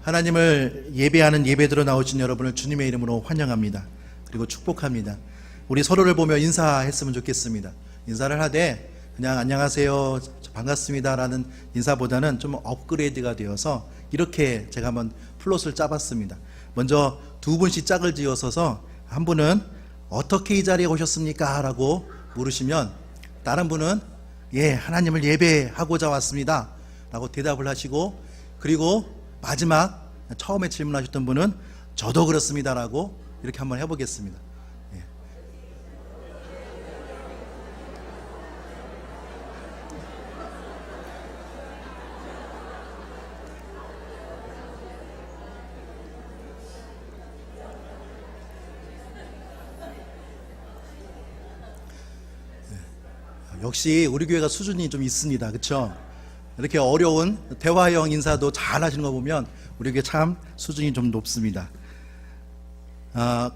하나님을 예배하는 예배드로 나오신 여러분을 주님의 이름으로 환영합니다. 그리고 축복합니다. 우리 서로를 보며 인사했으면 좋겠습니다. 인사를 하되 그냥 안녕하세요, 반갑습니다 라는 인사보다는 좀 업그레이드가 되어서 이렇게 제가 한번 플롯을 짜봤습니다. 먼저 두 분씩 짝을 지어서서 한 분은 어떻게 이 자리에 오셨습니까? 라고 물으시면 다른 분은 예, 하나님을 예배하고자 왔습니다 라고 대답을 하시고, 그리고 마지막 처음에 질문하셨던 분은 저도 그렇습니다 라고 이렇게 한번 해보겠습니다. 예. 역시 우리 교회가 수준이 좀 있습니다. 그렇죠? 이렇게 어려운 대화형 인사도 잘 하시는 거 보면 우리 교회 참 수준이 좀 높습니다.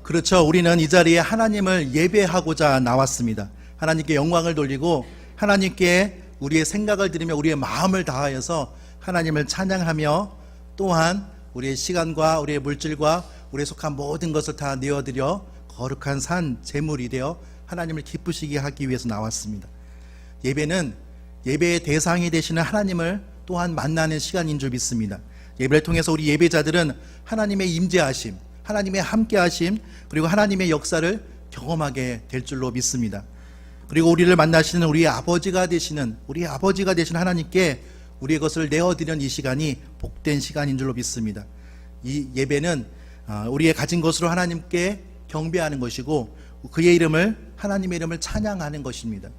그렇죠. 우리는 이 자리에 하나님을 예배하고자 나왔습니다. 하나님께 영광을 돌리고 하나님께 우리의 생각을 드리며 우리의 마음을 다하여서 하나님을 찬양하며, 또한 우리의 시간과 우리의 물질과 우리의 속한 모든 것을 다 내어드려 거룩한 산 제물이 되어 하나님을 기쁘시게 하기 위해서 나왔습니다. 예배는 예배의 대상이 되시는 하나님을 또한 만나는 시간인 줄 믿습니다. 예배를 통해서 우리 예배자들은 하나님의 임재하심, 하나님의 함께하심, 그리고 하나님의 역사를 경험하게 될 줄로 믿습니다. 그리고 우리를 만나시는 우리의 아버지가 되시는 하나님께 우리의 것을 내어드리는 이 시간이 복된 시간인 줄로 믿습니다. 이 예배는 우리의 가진 것으로 하나님께 경배하는 것이고 그의 이름을, 하나님의 이름을 찬양하는 것입니다.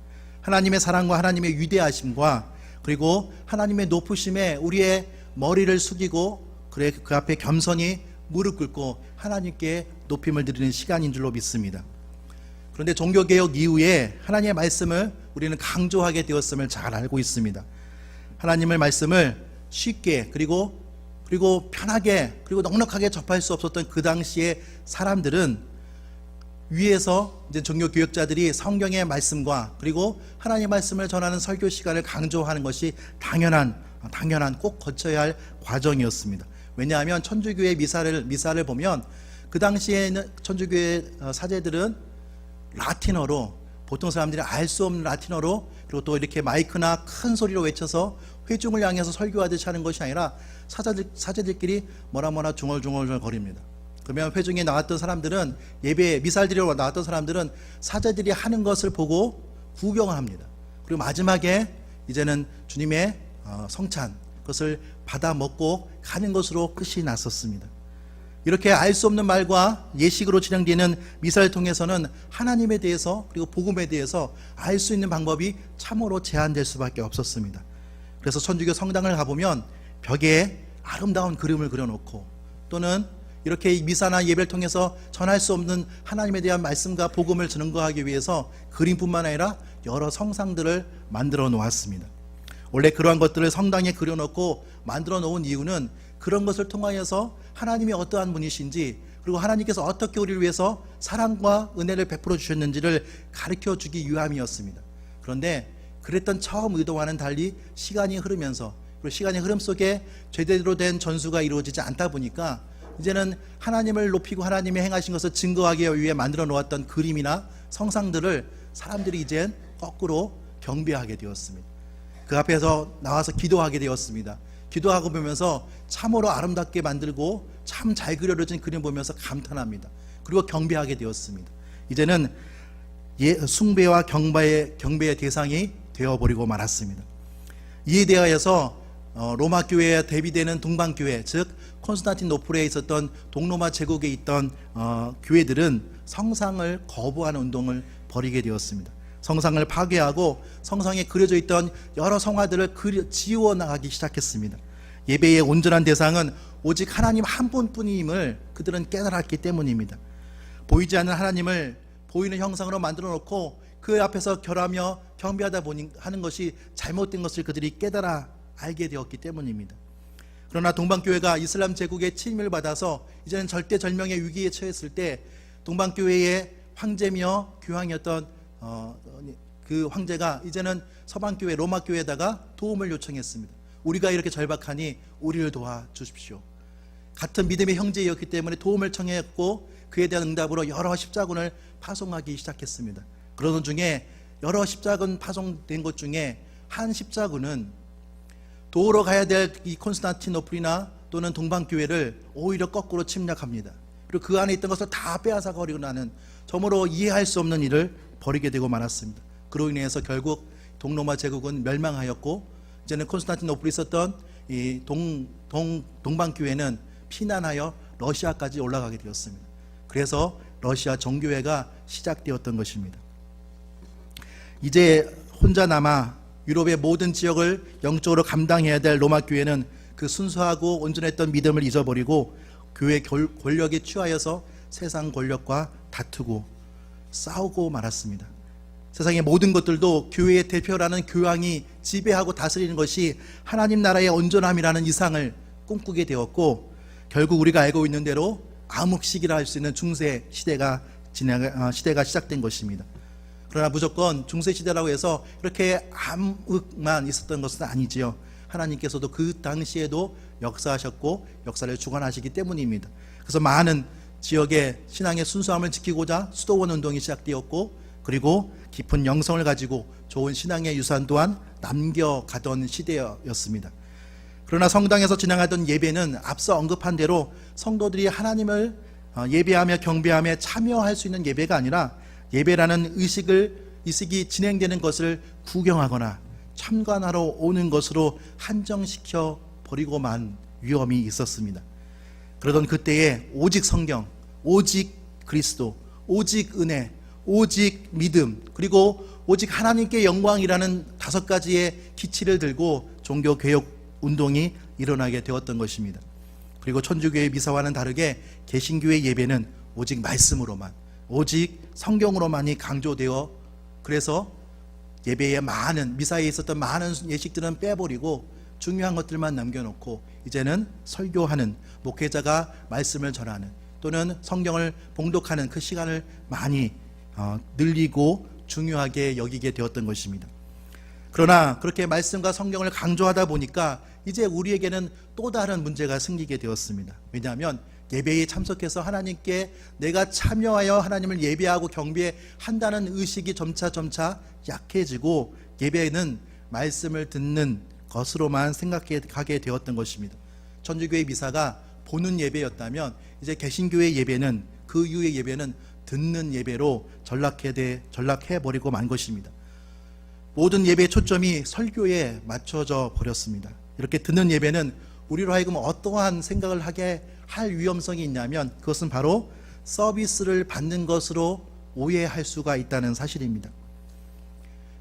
하나님의 사랑과 하나님의 위대하심과 그리고 하나님의 높으심에 우리의 머리를 숙이고 그 앞에 겸손히 무릎 꿇고 하나님께 높임을 드리는 시간인 줄로 믿습니다. 그런데 종교개혁 이후에 하나님의 말씀을 우리는 강조하게 되었음을 잘 알고 있습니다. 하나님의 말씀을 쉽게 그리고 편하게 그리고 넉넉하게 접할 수 없었던 그 당시의 사람들은 위에서 이제 종교교역자들이 성경의 말씀과 그리고 하나님의 말씀을 전하는 설교 시간을 강조하는 것이 당연한 꼭 거쳐야 할 과정이었습니다. 왜냐하면 천주교의 미사를 보면 그 당시에는 천주교의 사제들은 라틴어로, 보통 사람들이 알 수 없는 라틴어로, 그리고 또 이렇게 마이크나 큰 소리로 외쳐서 회중을 향해서 설교하듯이 하는 것이 아니라 사제들끼리 뭐라 중얼중얼 거립니다. 그러면 회중에 나왔던 사람들은, 예배 미사를 드리러 나왔던 사람들은 사제들이 하는 것을 보고 구경을 합니다. 그리고 마지막에 이제는 주님의 성찬, 그것을 받아 먹고 가는 것으로 끝이 났었습니다. 이렇게 알 수 없는 말과 예식으로 진행되는 미사를 통해서는 하나님에 대해서 그리고 복음에 대해서 알 수 있는 방법이 참으로 제한될 수밖에 없었습니다. 그래서 천주교 성당을 가보면 벽에 아름다운 그림을 그려놓고, 또는 이렇게 미사나 예배를 통해서 전할 수 없는 하나님에 대한 말씀과 복음을 증거하기 위해서 그림뿐만 아니라 여러 성상들을 만들어 놓았습니다. 원래 그러한 것들을 성당에 그려놓고 만들어 놓은 이유는 그런 것을 통하여서 하나님이 어떠한 분이신지, 그리고 하나님께서 어떻게 우리를 위해서 사랑과 은혜를 베풀어 주셨는지를 가르쳐 주기 위함이었습니다. 그런데 그랬던 처음 의도와는 달리 시간이 흐르면서, 그리고 시간의 흐름 속에 제대로 된 전수가 이루어지지 않다 보니까 이제는 하나님을 높이고 하나님의 행하신 것을 증거하기 위해 만들어 놓았던 그림이나 성상들을 사람들이 이젠 거꾸로 경배하게 되었습니다. 그 앞에서 나와서 기도하게 되었습니다. 기도하고 보면서 참으로 아름답게 만들고 참 잘 그려진 그림 보면서 감탄합니다. 그리고 경배하게 되었습니다. 이제는 숭배와 경배의 대상이 되어버리고 말았습니다. 이에 대하여서 로마 교회에 대비되는 동방교회, 즉 콘스탄티노플에 있었던 동로마 제국에 있던 교회들은 성상을 거부하는 운동을 벌이게 되었습니다. 성상을 파괴하고 성상에 그려져 있던 여러 성화들을 지워 나가기 시작했습니다. 예배의 온전한 대상은 오직 하나님 한 분뿐임을 그들은 깨달았기 때문입니다. 보이지 않는 하나님을 보이는 형상으로 만들어 놓고 그 앞에서 결하며 경배하다 보니 하는 것이 잘못된 것을 그들이 깨달아 알게 되었기 때문입니다. 그러나 동방교회가 이슬람 제국의 침입을 받아서 이제는 절대절명의 위기에 처했을 때 동방교회의 황제며 교황이었던 그 황제가 이제는 서방교회 로마교회에다가 도움을 요청했습니다. 우리가 이렇게 절박하니 우리를 도와주십시오. 같은 믿음의 형제였기 때문에 도움을 청했고 그에 대한 응답으로 여러 십자군을 파송하기 시작했습니다. 그러던 중에 여러 십자군 파송된 것 중에 한 십자군은 도우러 가야 될 이 콘스탄티노플이나 또는 동방교회를 오히려 거꾸로 침략합니다. 그리고 그 안에 있던 것을 다 빼앗아 버리고 나는 저모로 이해할 수 없는 일을 벌이게 되고 말았습니다. 그로 인해서 결국 동로마 제국은 멸망하였고 이제는 콘스탄티노플에 있었던 이 동방교회는 피난하여 러시아까지 올라가게 되었습니다. 그래서 러시아 정교회가 시작되었던 것입니다. 이제 혼자 남아 유럽의 모든 지역을 영적으로 감당해야 될 로마 교회는 그 순수하고 온전했던 믿음을 잊어버리고 교회 권력에 취하여서 세상 권력과 다투고 싸우고 말았습니다. 세상의 모든 것들도 교회의 대표라는 교황이 지배하고 다스리는 것이 하나님 나라의 온전함이라는 이상을 꿈꾸게 되었고 결국 우리가 알고 있는 대로 암흑시기라 할 수 있는 중세 시대가 시작된 것입니다. 그러나 무조건 중세시대라고 해서 이렇게 암흑만 있었던 것은 아니지요. 하나님께서도 그 당시에도 역사하셨고 역사를 주관하시기 때문입니다. 그래서 많은 지역의 신앙의 순수함을 지키고자 수도원 운동이 시작되었고 그리고 깊은 영성을 가지고 좋은 신앙의 유산 또한 남겨가던 시대였습니다. 그러나 성당에서 진행하던 예배는 앞서 언급한 대로 성도들이 하나님을 예배하며 경배하며 참여할 수 있는 예배가 아니라 예배라는 의식이 진행되는 것을 구경하거나 참관하러 오는 것으로 한정시켜 버리고만 위험이 있었습니다. 그러던 그때에 오직 성경, 오직 그리스도, 오직 은혜, 오직 믿음, 그리고 오직 하나님께 영광이라는 5가지의 기치를 들고 종교개혁 운동이 일어나게 되었던 것입니다. 그리고 천주교의 미사와는 다르게 개신교의 예배는 오직 말씀으로만, 오직 성경으로만이 강조되어 그래서 예배에 미사에 있었던 많은 예식들은 빼버리고 중요한 것들만 남겨놓고 이제는 설교하는 목회자가 말씀을 전하는 또는 성경을 봉독하는 그 시간을 많이 늘리고 중요하게 여기게 되었던 것입니다. 그러나 그렇게 말씀과 성경을 강조하다 보니까 이제 우리에게는 또 다른 문제가 생기게 되었습니다. 왜냐하면 예배에 참석해서 하나님께 내가 참여하여 하나님을 예배하고 경배한다는 의식이 점차 약해지고 예배는 말씀을 듣는 것으로만 생각하게 되었던 것입니다. 천주교의 미사가 보는 예배였다면 이제 개신교의 예배는 그 이후의 예배는 듣는 예배로 전락해버리고 만 것입니다. 모든 예배의 초점이 설교에 맞춰져 버렸습니다. 이렇게 듣는 예배는 우리로 하여금 어떠한 생각을 하게 할 위험성이 있냐면 그것은 바로 서비스를 받는 것으로 오해할 수가 있다는 사실입니다.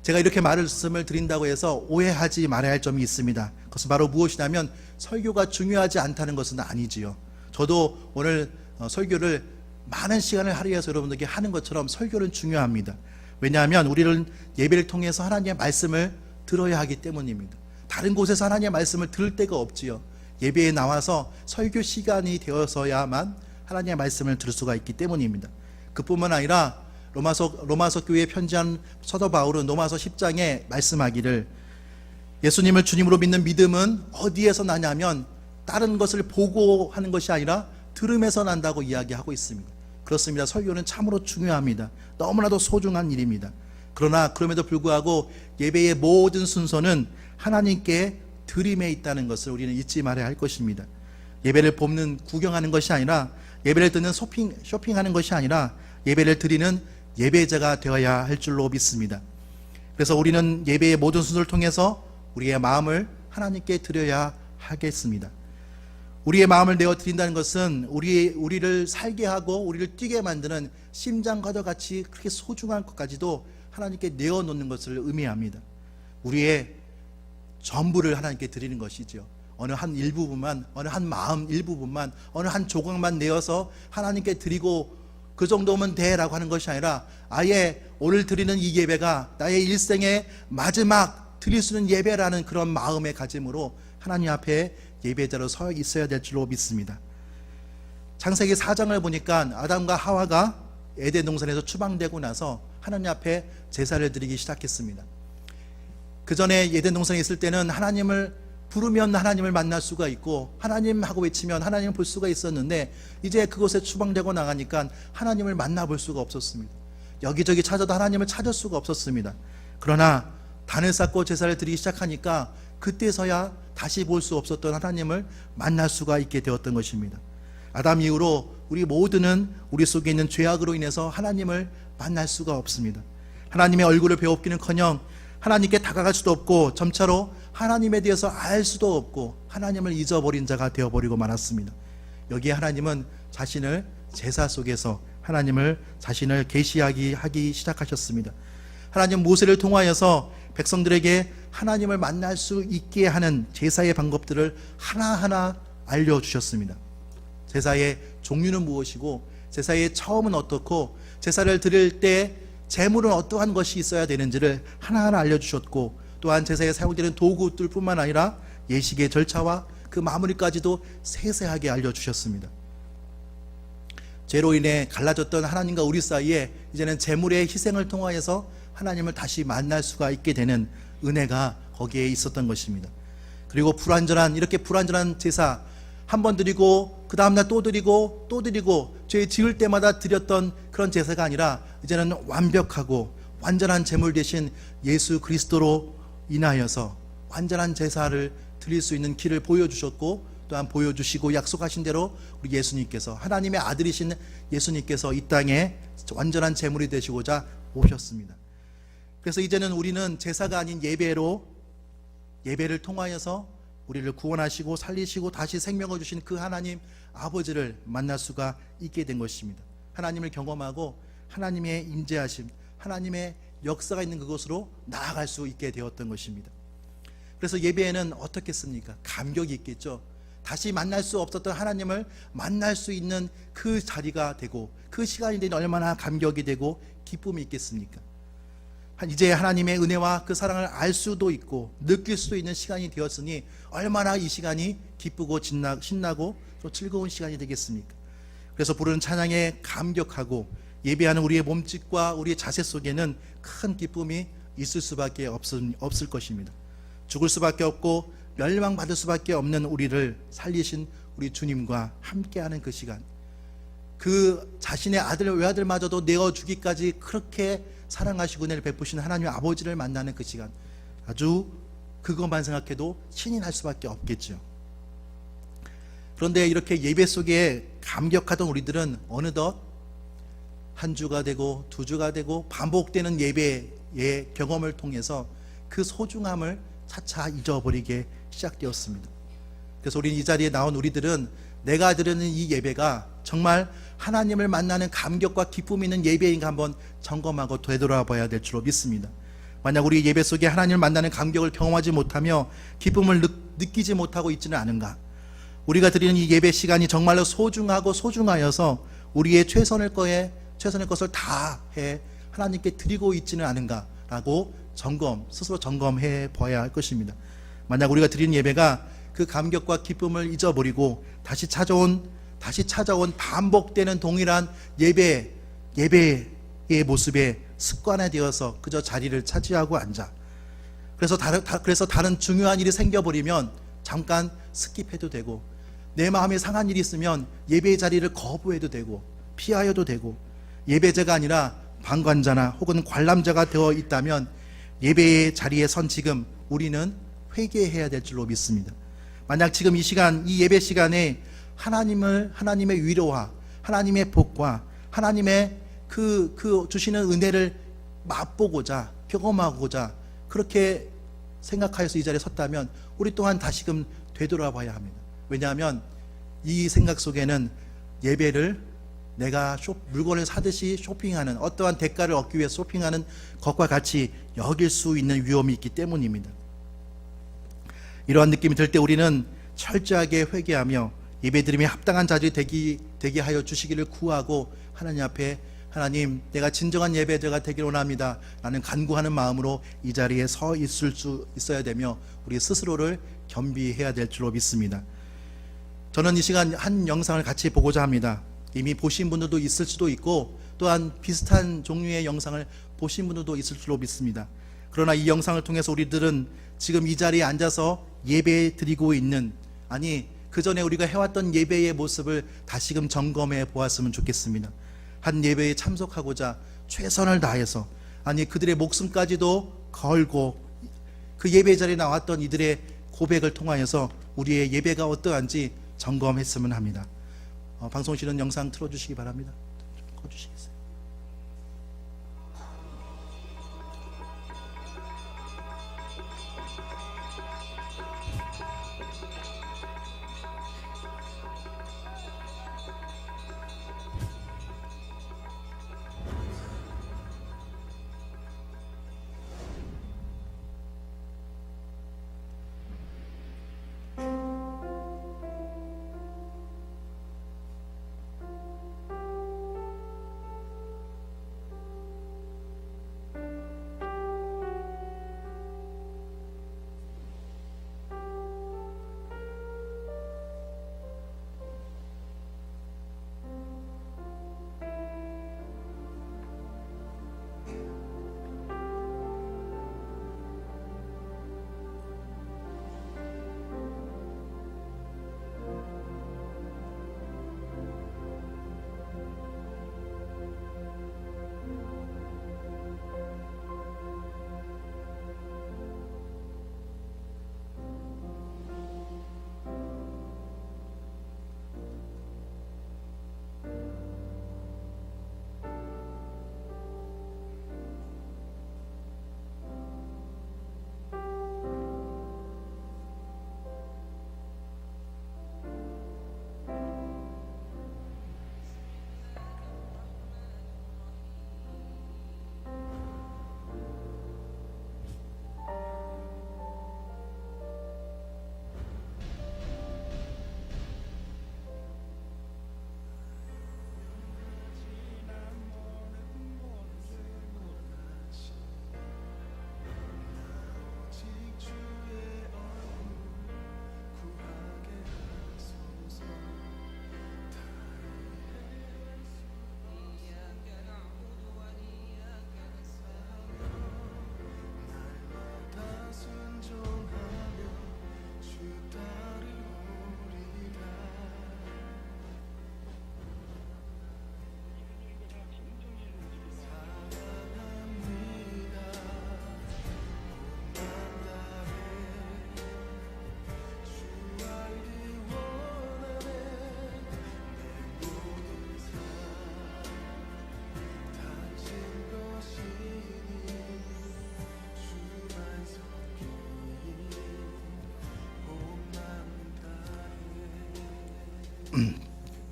제가 이렇게 말씀을 드린다고 해서 오해하지 말아야 할 점이 있습니다. 그것은 바로 무엇이냐면 설교가 중요하지 않다는 것은 아니지요. 저도 오늘 설교를 많은 시간을 할애해서 여러분들에게 하는 것처럼 설교는 중요합니다. 왜냐하면 우리는 예배를 통해서 하나님의 말씀을 들어야 하기 때문입니다. 다른 곳에서 하나님의 말씀을 들을 데가 없지요. 예배에 나와서 설교 시간이 되어서야만 하나님의 말씀을 들을 수가 있기 때문입니다. 그뿐만 아니라 로마서 교회에 편지한 사도 바울은 로마서 10장에 말씀하기를 예수님을 주님으로 믿는 믿음은 어디에서 나냐면 다른 것을 보고 하는 것이 아니라 들음에서 난다고 이야기하고 있습니다. 그렇습니다. 설교는 참으로 중요합니다. 너무나도 소중한 일입니다. 그러나 그럼에도 불구하고 예배의 모든 순서는 하나님께 드림에 있다는 것을 우리는 잊지 말아야 할 것입니다. 예배를 구경하는 것이 아니라 예배를 듣는 쇼핑하는 것이 아니라 예배를 드리는 예배자가 되어야 할 줄로 믿습니다. 그래서 우리는 예배의 모든 순서를 통해서 우리의 마음을 하나님께 드려야 하겠습니다. 우리의 마음을 내어 드린다는 것은 우리를 살게 하고 우리를 뛰게 만드는 심장과도 같이 그렇게 소중한 것까지도 하나님께 내어 놓는 것을 의미합니다. 우리의 전부를 하나님께 드리는 것이죠. 어느 한 일부분만, 어느 한 마음 일부분만, 어느 한 조각만 내어서 하나님께 드리고 그 정도면 돼라고 하는 것이 아니라 아예 오늘 드리는 이 예배가 나의 일생의 마지막 드릴 수 있는 예배라는 그런 마음의 가짐으로 하나님 앞에 예배자로 서 있어야 될 줄로 믿습니다. 창세기 4장을 보니까 아담과 하와가 에덴 동산에서 추방되고 나서 하나님 앞에 제사를 드리기 시작했습니다. 그 전에 에덴 동산에 있을 때는 하나님을 부르면 하나님을 만날 수가 있고 하나님 하고 외치면 하나님을 볼 수가 있었는데 이제 그곳에 추방되고 나가니까 하나님을 만나볼 수가 없었습니다. 여기저기 찾아도 하나님을 찾을 수가 없었습니다. 그러나 단을 쌓고 제사를 드리기 시작하니까 그때서야 다시 볼 수 없었던 하나님을 만날 수가 있게 되었던 것입니다. 아담 이후로 우리 모두는 우리 속에 있는 죄악으로 인해서 하나님을 만날 수가 없습니다. 하나님의 얼굴을 배웁기는커녕 하나님께 다가갈 수도 없고 점차로 하나님에 대해서 알 수도 없고 하나님을 잊어버린 자가 되어버리고 말았습니다. 여기에 하나님은 자신을 제사 속에서 자신을 계시하기 시작하셨습니다. 하나님 모세를 통하여서 백성들에게 하나님을 만날 수 있게 하는 제사의 방법들을 하나하나 알려주셨습니다. 제사의 종류는 무엇이고 제사의 처음은 어떻고 제사를 드릴 때 제물은 어떠한 것이 있어야 되는지를 하나하나 알려주셨고 또한 제사에 사용되는 도구들 뿐만 아니라 예식의 절차와 그 마무리까지도 세세하게 알려주셨습니다. 죄로 인해 갈라졌던 하나님과 우리 사이에 이제는 제물의 희생을 통하여서 하나님을 다시 만날 수가 있게 되는 은혜가 거기에 있었던 것입니다. 그리고 이렇게 불완전한 제사 한 번 드리고 그 다음날 또 드리고 또 드리고 죄 지을 때마다 드렸던 그런 제사가 아니라 이제는 완벽하고 완전한 제물 대신 예수 그리스도로 인하여서 완전한 제사를 드릴 수 있는 길을 보여주셨고 또한 보여주시고 약속하신 대로 우리 예수님께서 하나님의 아들이신 예수님께서 이 땅에 완전한 제물이 되시고자 오셨습니다. 그래서 이제는 우리는 제사가 아닌 예배를 통하여서 우리를 구원하시고 살리시고 다시 생명을 주신 그 하나님 아버지를 만날 수가 있게 된 것입니다. 하나님을 경험하고 하나님의 임재하심, 하나님의 역사가 있는 그곳으로 나아갈 수 있게 되었던 것입니다. 그래서 예배에는 어떻겠습니까? 감격이 있겠죠. 다시 만날 수 없었던 하나님을 만날 수 있는 그 자리가 되고 그 시간이 되니 얼마나 감격이 되고 기쁨이 있겠습니까? 이제 하나님의 은혜와 그 사랑을 알 수도 있고 느낄 수도 있는 시간이 되었으니 얼마나 이 시간이 기쁘고 신나고 또 즐거운 시간이 되겠습니까? 그래서 부르는 찬양에 감격하고 예배하는 우리의 몸짓과 우리의 자세 속에는 큰 기쁨이 있을 수밖에 없을 것입니다. 죽을 수밖에 없고 멸망받을 수밖에 없는 우리를 살리신 우리 주님과 함께하는 그 시간, 그 자신의 외아들마저도 내어주기까지 그렇게 사랑하시고 은혜를 베푸시는 하나님 아버지를 만나는 그 시간, 아주 그것만 생각해도 신이 날 수밖에 없겠죠. 그런데 이렇게 예배 속에 감격하던 우리들은 어느덧 한 주가 되고 두 주가 되고 반복되는 예배의 경험을 통해서 그 소중함을 차차 잊어버리게 시작되었습니다. 그래서 우리 이 자리에 나온 우리들은 내가 드리는 이 예배가 정말 하나님을 만나는 감격과 기쁨이 있는 예배인가 한번 점검하고 되돌아봐야 될 줄로 믿습니다. 만약 우리 예배 속에 하나님을 만나는 감격을 경험하지 못하며 기쁨을 느끼지 못하고 있지는 않은가? 우리가 드리는 이 예배 시간이 정말로 소중하고 소중하여서 우리의 최선의 것을 다해 하나님께 드리고 있지는 않은가라고 스스로 점검해 봐야 할 것입니다. 만약 우리가 드리는 예배가 그 감격과 기쁨을 잊어버리고 다시 찾아온 반복되는 동일한 예배의 모습에 습관화되어서 그저 자리를 차지하고 앉아 그래서 다른 중요한 일이 생겨버리면 잠깐 스킵해도 되고 내 마음에 상한 일이 있으면 예배의 자리를 거부해도 되고 피하여도 되고 예배자가 아니라 방관자나 혹은 관람자가 되어 있다면 예배의 자리에 선 지금 우리는 회개해야 될 줄로 믿습니다. 만약 지금 이 시간, 이 예배 시간에 하나님의 위로와 하나님의 복과 하나님의 그 주시는 은혜를 맛보고자 경험하고자 그렇게 생각하여서 이 자리에 섰다면 우리 또한 다시금 되돌아봐야 합니다. 왜냐하면 이 생각 속에는 예배를 내가 물건을 사듯이 쇼핑하는 어떠한 대가를 얻기 위해서 쇼핑하는 것과 같이 여길 수 있는 위험이 있기 때문입니다. 이러한 느낌이 들 때 우리는 철저하게 회개하며 예배드림에 합당한 자들이 되게 하여 주시기를 구하고 하나님 앞에 하나님 내가 진정한 예배자가 되기를 원합니다 라는 간구하는 마음으로 이 자리에 서 있을 수 있어야 되며 우리 스스로를 겸비해야 될 줄로 믿습니다. 저는 이 시간 한 영상을 같이 보고자 합니다. 이미 보신 분들도 있을 수도 있고 또한 비슷한 종류의 영상을 보신 분들도 있을 줄로 믿습니다. 그러나 이 영상을 통해서 우리들은 지금 이 자리에 앉아서 예배 드리고 있는, 아니 그 전에 우리가 해왔던 예배의 모습을 다시금 점검해 보았으면 좋겠습니다. 한 예배에 참석하고자 최선을 다해서, 아니 그들의 목숨까지도 걸고 그 예배 자리에 나왔던 이들의 고백을 통하여서 우리의 예배가 어떠한지 점검했으면 합니다. 방송실은 영상 틀어주시기 바랍니다. 꺼주시겠어요?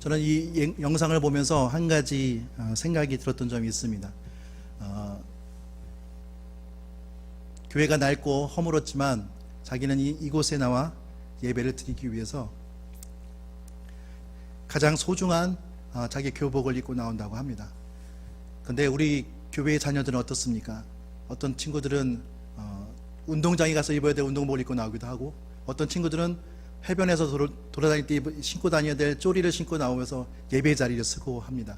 저는 이 영상을 보면서 한 가지 생각이 들었던 점이 있습니다. 교회가 낡고 허물었지만 자기는 이곳에 나와 예배를 드리기 위해서 가장 소중한 자기 교복을 입고 나온다고 합니다. 근데 우리 교회의 자녀들은 어떻습니까? 어떤 친구들은 운동장에 가서 입어야 될 운동복을 입고 나오기도 하고, 어떤 친구들은 해변에서 돌아다닐 때 신고 다녀야 될 쪼리를 신고 나오면서 예배 자리를 쓰고 합니다.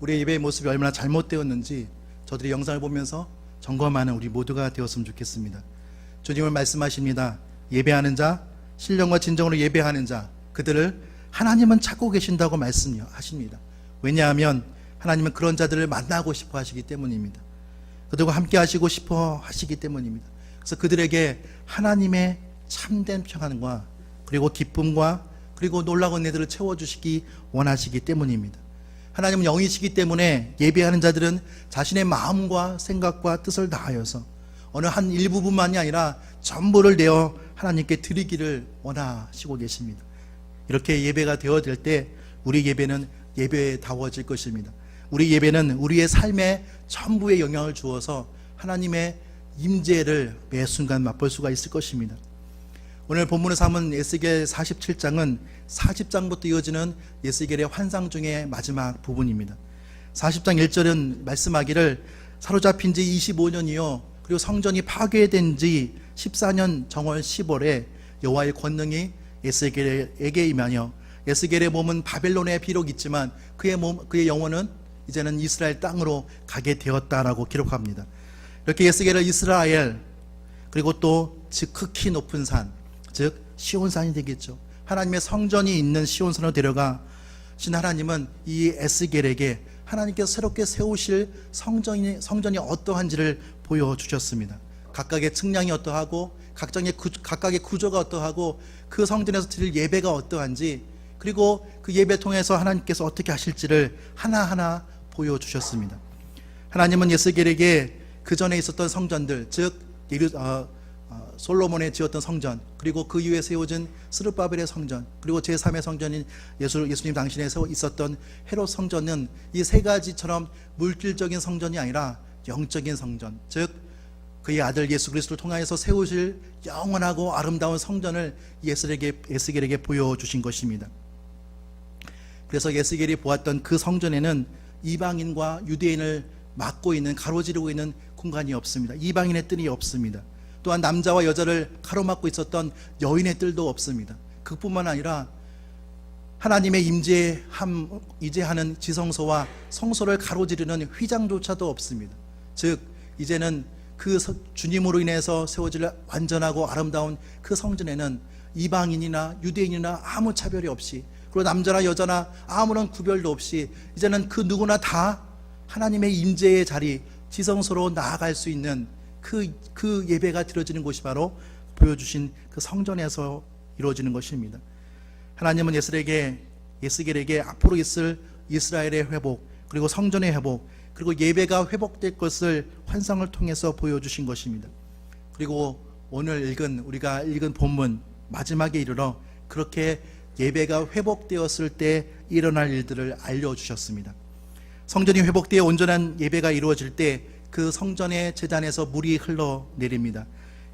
우리의 예배의 모습이 얼마나 잘못되었는지 저들이 영상을 보면서 점검하는 우리 모두가 되었으면 좋겠습니다. 주님은 말씀하십니다. 예배하는 자, 신령과 진정으로 예배하는 자, 그들을 하나님은 찾고 계신다고 말씀하십니다. 왜냐하면 하나님은 그런 자들을 만나고 싶어 하시기 때문입니다. 그들과 함께 하시고 싶어 하시기 때문입니다. 그래서 그들에게 하나님의 참된 평안과 그리고 기쁨과 그리고 놀라운 은혜들을 채워주시기 원하시기 때문입니다. 하나님은 영이시기 때문에 예배하는 자들은 자신의 마음과 생각과 뜻을 다하여서 어느 한 일부분만이 아니라 전부를 내어 하나님께 드리기를 원하시고 계십니다. 이렇게 예배가 되어질 때 우리 예배는 예배다워질 것입니다. 우리 예배는 우리의 삶에 전부에 영향을 주어서 하나님의 임재를 매 순간 맛볼 수가 있을 것입니다. 오늘 본문을 삼은 에스겔 47장은 40장부터 이어지는 에스겔의 환상 중의 마지막 부분입니다. 40장 1절은 말씀하기를 사로잡힌 지 25년이요 그리고 성전이 파괴된 지 14년 정월 10월에 여호와의 권능이 에스겔에게 임하여 에스겔의 몸은 바벨론에 비록 있지만 그의 영혼은 이제는 이스라엘 땅으로 가게 되었다라고 기록합니다. 이렇게 예스겔을 이스라엘, 그리고 또 즉 극히 높은 산, 즉 시온산이 되겠죠. 하나님의 성전이 있는 시온산으로 데려가 신 하나님은 이 에스겔에게 하나님께서 새롭게 세우실 성전이 어떠한지를 보여주셨습니다. 각각의 측량이 어떠하고 각각의 구조가 어떠하고 그 성전에서 드릴 예배가 어떠한지, 그리고 그 예배 통해서 하나님께서 어떻게 하실지를 하나하나 보여주셨습니다. 하나님은 에스겔에게 그 전에 있었던 성전들, 즉 솔로몬의 지었던 성전, 그리고 그 이후에 세워진 스룹바벨의 성전, 그리고 제3의 성전인 예수님 당신에 있었던 헤롯 성전은 이 세 가지처럼 물질적인 성전이 아니라 영적인 성전, 즉 그의 아들 예수 그리스도를 통하여서 세우실 영원하고 아름다운 성전을 에스겔에게 보여주신 것입니다. 그래서 에스겔이 보았던 그 성전에는 이방인과 유대인을 막고 있는, 가로지르고 있는 공간이 없습니다. 이방인의 뜰이 없습니다. 또한 남자와 여자를 가로막고 있었던 여인의 뜰도 없습니다. 그뿐만 아니라 하나님의 임재하는 지성소와 성소를 가로지르는 휘장조차도 없습니다. 즉 이제는 그 주님으로 인해서 세워질 완전하고 아름다운 그 성전에는 이방인이나 유대인이나 아무 차별이 없이, 그리고 남자나 여자나 아무런 구별도 없이 이제는 그 누구나 다 하나님의 임재의 자리, 지성소로 나아갈 수 있는 그 예배가 드려지는 곳이 바로 보여주신 그 성전에서 이루어지는 것입니다. 하나님은 에스겔에게 앞으로 있을 이스라엘의 회복, 그리고 성전의 회복, 그리고 예배가 회복될 것을 환상을 통해서 보여주신 것입니다. 그리고 오늘 우리가 읽은 본문 마지막에 이르러 그렇게 예배가 회복되었을 때 일어날 일들을 알려주셨습니다. 성전이 회복되어 온전한 예배가 이루어질 때 그 성전의 제단에서 물이 흘러내립니다.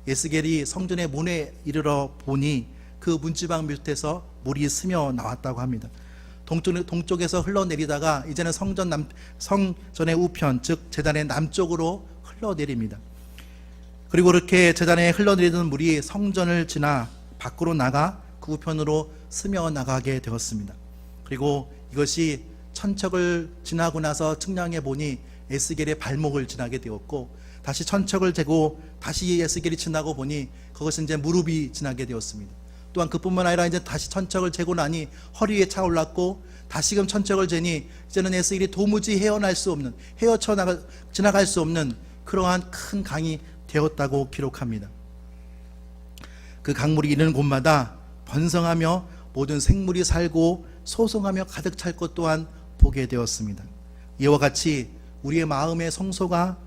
에스겔이 성전의 문에 이르러 보니 그 문지방 밑에서 물이 스며 나왔다고 합니다. 동쪽에서 흘러내리다가 이제는 성전의 우편, 즉 제단의 남쪽으로 흘러내립니다. 그리고 그렇게 제단에 흘러내리던 물이 성전을 지나 밖으로 나가 그 우편으로 스며 나가게 되었습니다. 그리고 이것이 천척을 지나고 나서 측량해 보니 에스겔의 발목을 지나게 되었고, 다시 천척을 재고 다시 에스겔이 지나고 보니 그것은 이제 무릎이 지나게 되었습니다. 또한 그뿐만 아니라 이제 다시 천척을 재고 나니 허리에 차올랐고, 다시금 천척을 재니 이제는 에스겔이 도무지 지나갈 수 없는 그러한 큰 강이 되었다고 기록합니다. 그 강물이 이르는 곳마다 번성하며 모든 생물이 살고 소송하며 가득 찰 것 또한 보게 되었습니다. 이와 같이 우리의 마음의 성소가에서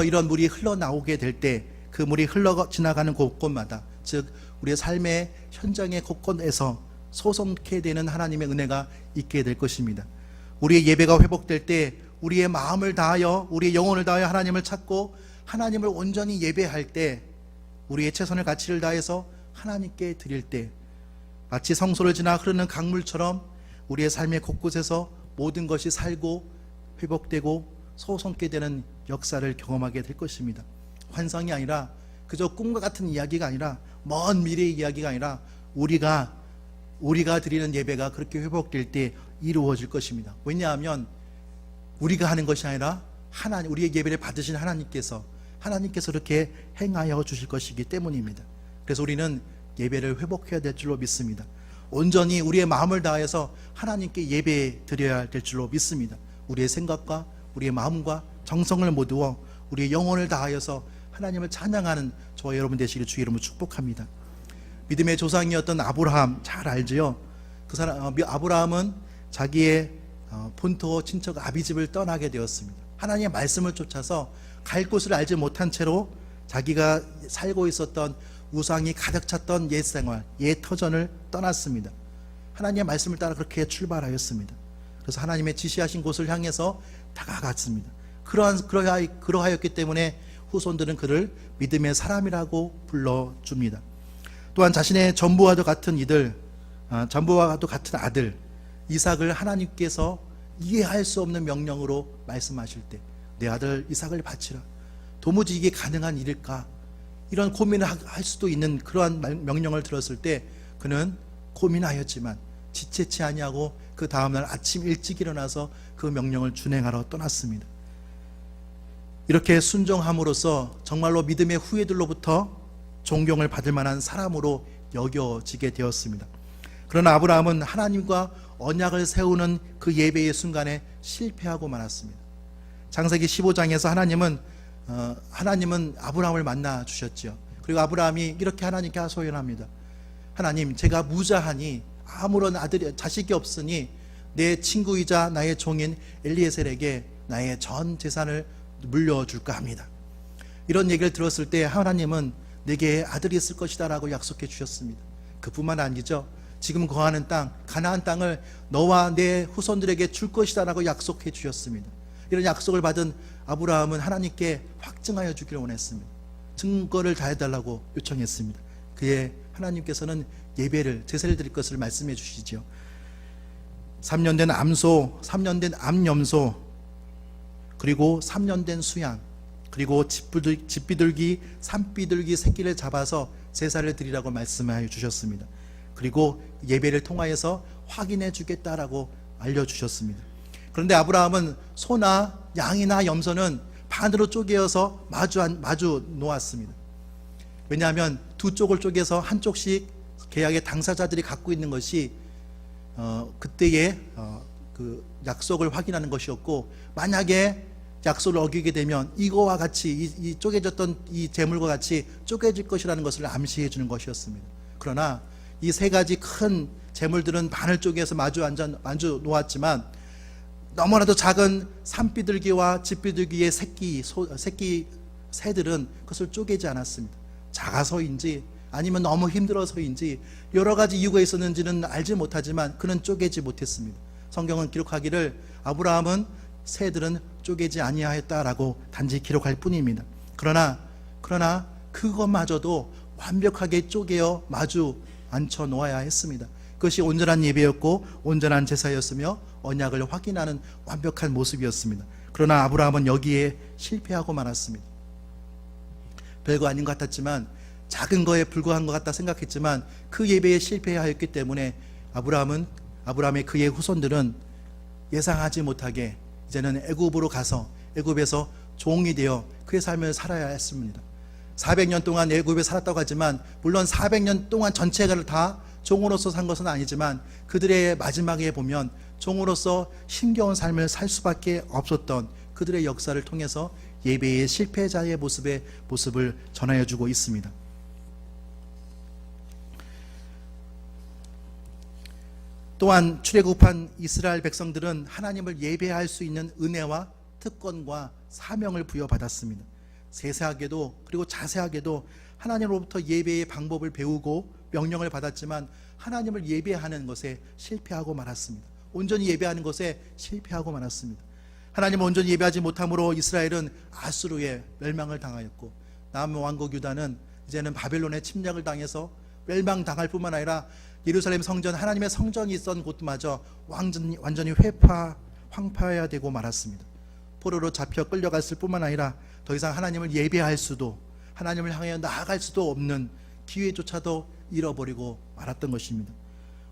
이런 물이 흘러나오게 될 때 그 물이 흘러 지나가는 곳곳마다, 즉 우리의 삶의 현장의 곳곳에서 소송케 되는 하나님의 은혜가 있게 될 것입니다. 우리의 예배가 회복될 때 우리의 마음을 다하여, 우리의 영혼을 다하여 하나님을 찾고 하나님을 온전히 예배할 때, 우리의 최선의 가치를 다해서 하나님께 드릴 때 마치 성소를 지나 흐르는 강물처럼 우리의 삶의 곳곳에서 모든 것이 살고 회복되고 소성케 되는 역사를 경험하게 될 것입니다. 환상이 아니라, 그저 꿈과 같은 이야기가 아니라, 먼 미래의 이야기가 아니라 우리가 드리는 예배가 그렇게 회복될 때 이루어질 것입니다. 왜냐하면 우리가 하는 것이 아니라 우리의 예배를 받으신 하나님께서 이렇게 행하여 주실 것이기 때문입니다. 그래서 우리는 예배를 회복해야 될 줄로 믿습니다. 온전히 우리의 마음을 다해서 하나님께 예배 드려야 될 줄로 믿습니다. 우리의 생각과 우리의 마음과 정성을 모두어 우리의 영혼을 다하여서 하나님을 찬양하는 저와 여러분 되시기를 주의 이름으로 축복합니다. 믿음의 조상이었던 아브라함 잘 알지요? 아브라함은 자기의 본토 친척 아비집을 떠나게 되었습니다. 하나님의 말씀을 쫓아서 갈 곳을 알지 못한 채로 자기가 살고 있었던 우상이 가득 찼던 옛 생활, 옛 터전을 떠났습니다. 하나님의 말씀을 따라 그렇게 출발하였습니다. 그래서 하나님의 지시하신 곳을 향해서 다가갔습니다. 그러하였기 때문에 후손들은 그를 믿음의 사람이라고 불러줍니다. 또한 자신의 전부와도 같은 아들 이삭을 하나님께서 이해할 수 없는 명령으로 말씀하실 때, 내 아들 이삭을 바치라, 도무지 이게 가능한 일일까, 이런 고민을 할 수도 있는 그러한 명령을 들었을 때 그는 고민하였지만 지체치 아니하고 그 다음날 아침 일찍 일어나서 그 명령을 준행하러 떠났습니다. 이렇게 순종함으로써 정말로 믿음의 후예들로부터 존경을 받을 만한 사람으로 여겨지게 되었습니다. 그러나 아브라함은 하나님과 언약을 세우는 그 예배의 순간에 실패하고 말았습니다. 창세기 15장에서 하나님은 아브라함을 만나 주셨죠. 그리고 아브라함이 이렇게 하나님께 하소연합니다. 하나님, 제가 무자하니 아무런 자식이 없으니 내 친구이자 나의 종인 엘리에셀에게 나의 전 재산을 물려줄까 합니다. 이런 얘기를 들었을 때 하나님은 내게 아들이 있을 것이다 라고 약속해 주셨습니다. 그뿐만 아니죠. 지금 거하는 땅, 가나안 땅을 너와 내 후손들에게 줄 것이다 라고 약속해 주셨습니다. 이런 약속을 받은 아브라함은 하나님께 확증하여 주기를 원했습니다. 증거를 다 해달라고 요청했습니다. 그의 하나님께서는 예배를, 제사를 드릴 것을 말씀해 주시죠. 3년 된 암소, 3년 된 암염소, 그리고 3년 된 수양, 그리고 집비둘기, 산비둘기 새끼를 잡아서 제사를 드리라고 말씀하여 주셨습니다. 그리고 예배를 통하여서 확인해 주겠다라고 알려주셨습니다. 그런데 아브라함은 소나 양이나 염소는 반으로 쪼개어서 마주 놓았습니다. 왜냐하면 두 쪽을 쪼개서 한쪽씩 계약의 당사자들이 갖고 있는 것이 그때의 그 약속을 확인하는 것이었고, 만약에 약속을 어기게 되면 이거와 같이 이 쪼개졌던 이 재물과 같이 쪼개질 것이라는 것을 암시해 주는 것이었습니다. 그러나 이 세 가지 큰 재물들은 반을 쪼개서 마주 놓았지만 너무나도 작은 산비둘기와 집비둘기의 새끼 새들은 그것을 쪼개지 않았습니다. 작아서인지 아니면 너무 힘들어서인지 여러 가지 이유가 있었는지는 알지 못하지만 그는 쪼개지 못했습니다. 성경은 기록하기를 아브라함은 새들은 쪼개지 아니하였다라고 단지 기록할 뿐입니다. 그러나 그것마저도 완벽하게 쪼개어 마주 앉혀 놓아야 했습니다. 그것이 온전한 예배였고 온전한 제사였으며 언약을 확인하는 완벽한 모습이었습니다. 그러나 아브라함은 여기에 실패하고 말았습니다. 별거 아닌 것 같았지만, 작은 거에 불과한 것 같다 생각했지만 그 예배에 실패하였기 때문에 아브라함의 그의 후손들은 예상하지 못하게 이제는 애굽으로 가서 애굽에서 종이 되어 그의 삶을 살아야 했습니다. 400년 동안 애굽에 살았다고 하지만, 물론 400년 동안 전체를 다 종으로서 산 것은 아니지만 그들의 마지막에 보면 종으로서 힘겨운 삶을 살 수밖에 없었던 그들의 역사를 통해서 예배의 실패자의 모습을 전하여 주고 있습니다. 또한 출애굽한 이스라엘 백성들은 하나님을 예배할 수 있는 은혜와 특권과 사명을 부여받았습니다. 세세하게도 그리고 자세하게도 하나님으로부터 예배의 방법을 배우고 명령을 받았지만 하나님을 예배하는 것에 실패하고 말았습니다. 온전히 예배하는 것에 실패하고 말았습니다. 하나님을 온전히 예배하지 못함으로 이스라엘은 아수르에 멸망을 당하였고, 남왕국 유다는 이제는 바벨론의 침략을 당해서 멸망당할 뿐만 아니라 예루살렘 성전, 하나님의 성전이 있던 곳마저 완전히 황폐해야 되고 말았습니다. 포로로 잡혀 끌려갔을 뿐만 아니라 더 이상 하나님을 예배할 수도, 하나님을 향해 나아갈 수도 없는 기회조차도 잃어버리고 말았던 것입니다.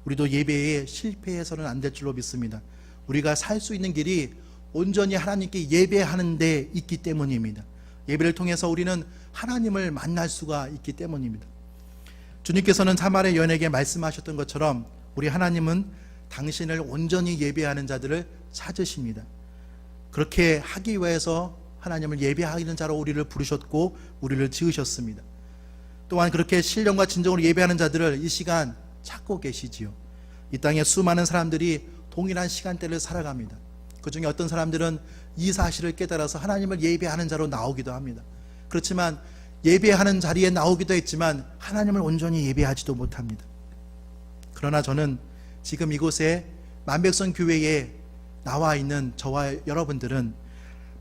우리도 예배에 실패해서는 안 될 줄로 믿습니다. 우리가 살 수 있는 길이 온전히 하나님께 예배하는 데 있기 때문입니다. 예배를 통해서 우리는 하나님을 만날 수가 있기 때문입니다. 주님께서는 사마리아 여인에게 말씀하셨던 것처럼 우리 하나님은 당신을 온전히 예배하는 자들을 찾으십니다. 그렇게 하기 위해서 하나님을 예배하는 자로 우리를 부르셨고 우리를 지으셨습니다. 또한 그렇게 신령과 진정으로 예배하는 자들을 이 시간 찾고 계시지요. 이 땅에 수많은 사람들이 동일한 시간대를 살아갑니다. 그 중에 어떤 사람들은 이 사실을 깨달아서 하나님을 예배하는 자로 나오기도 합니다. 그렇지만 예배하는 자리에 나오기도 했지만 하나님을 온전히 예배하지도 못합니다. 그러나 저는 지금 이곳에 만백성 교회에 나와 있는 저와 여러분들은,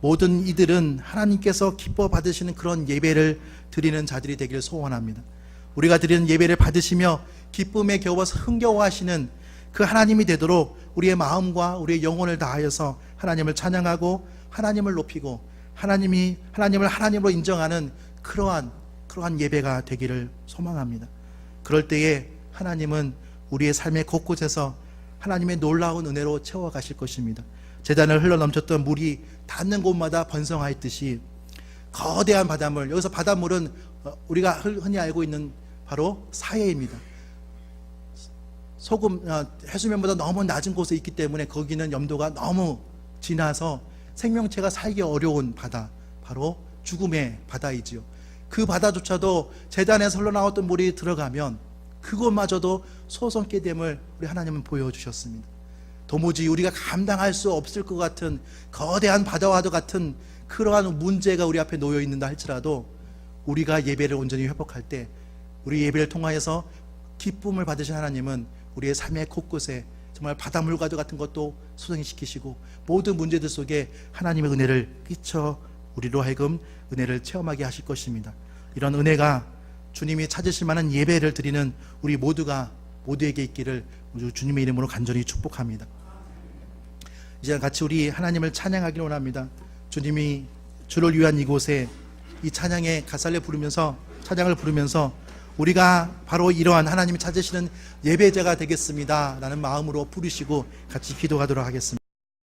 모든 이들은 하나님께서 기뻐 받으시는 그런 예배를 드리는 자들이 되기를 소원합니다. 우리가 드리는 예배를 받으시며 기쁨에 겨워서 흥겨워하시는 그 하나님이 되도록 우리의 마음과 우리의 영혼을 다하여서 하나님을 찬양하고 하나님을 높이고 하나님을 하나님으로 인정하는 그러한 예배가 되기를 소망합니다. 그럴 때에 하나님은 우리의 삶의 곳곳에서 하나님의 놀라운 은혜로 채워가실 것입니다. 제단을 흘러넘쳤던 물이 닿는 곳마다 번성하였듯이 거대한 바닷물, 여기서 바닷물은 우리가 흔히 알고 있는 바로 사해입니다. 해수면보다 너무 낮은 곳에 있기 때문에 거기는 염도가 너무 진해서 생명체가 살기 어려운 바다, 바로 죽음의 바다이지요. 그 바다조차도 제단에서 흘러나왔던 물이 들어가면 그것마저도 소성케 됨을 우리 하나님은 보여주셨습니다. 도무지 우리가 감당할 수 없을 것 같은 거대한 바다와도 같은 그러한 문제가 우리 앞에 놓여 있는다 할지라도 우리가 예배를 온전히 회복할 때, 우리 예배를 통하여서 기쁨을 받으신 하나님은 우리의 삶의 곳곳에 정말 바닷물과도 같은 것도 소생시키시고 모든 문제들 속에 하나님의 은혜를 끼쳐 우리로 하여금 은혜를 체험하게 하실 것입니다. 이런 은혜가 주님이 찾으실 만한 예배를 드리는 우리 모두에게 있기를 주님의 이름으로 간절히 축복합니다. 이제 같이 우리 하나님을 찬양하기를 원합니다. 주님이 주를 위한 이곳에 이 찬양의 가사를 부르면서, 찬양을 부르면서 우리가 바로 이러한 하나님이 찾으시는 예배자가 되겠습니다 라는 마음으로 부르시고 같이 기도하도록 하겠습니다.